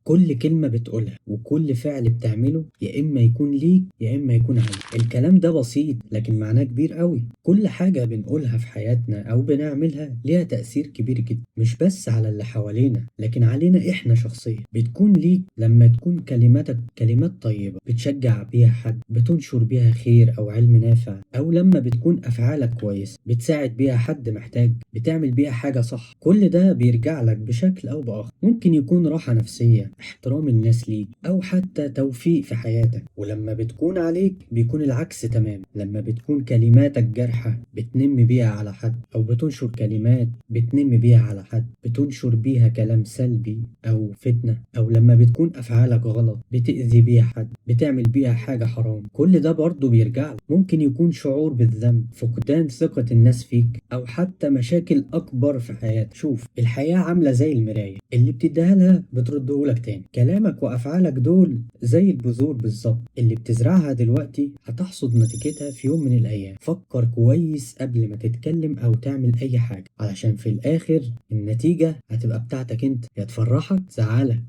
كل كلمة بتقولها وكل فعل بتعمله يا إما يكون ليك يا إما يكون عليك. الكلام ده بسيط لكن معناه كبير قوي. كل حاجة بنقولها في حياتنا أو بنعملها ليها تأثير كبير جدا، مش بس على اللي حوالينا لكن علينا إحنا شخصيا. بتكون ليك لما تكون كلماتك كلمات طيبة بتشجع بيها حد، بتنشر بيها خير أو علم نافع، أو لما بتكون أفعالك كويس بتساعد بيها حد محتاج، بتعمل بيها حاجة صح. كل ده بيرجع لك بشكل أو بآخر، ممكن يكون راحة نفسية، احترام الناس ليك، أو حتى توفيق في حياتك. ولما بتكون عليك بيكون العكس تمام، لما بتكون كلماتك جارحة بتنم بيها على حد، أو بتنشر كلمات بتنم بيها على حد، بتنشر بيها كلام سلبي أو فتنة، أو لما بتكون أفعالك غلط بتأذي بيها حد، بتعمل بيها حاجة حرام. كل ده برضه بيرجع لك. ممكن يكون شعور بالذنب، فقدان ثقة الناس فيك، أو حتى مشاكل أكبر في حياتك. شوف، الحياة عاملة زي المراية، اللي بتديها لها بترده لك تاني. كلامك وأفعالك دول زي البذور بالظبط، اللي بتزرعها دلوقتي هتحصد نتيجتها في يوم من الأيام. فكر كويس قبل ما تتكلم أو تعمل أي حاجة، علشان في الآخر النتيجة هتبقى بتاعتك أنت، يا تفرحك تزعلك.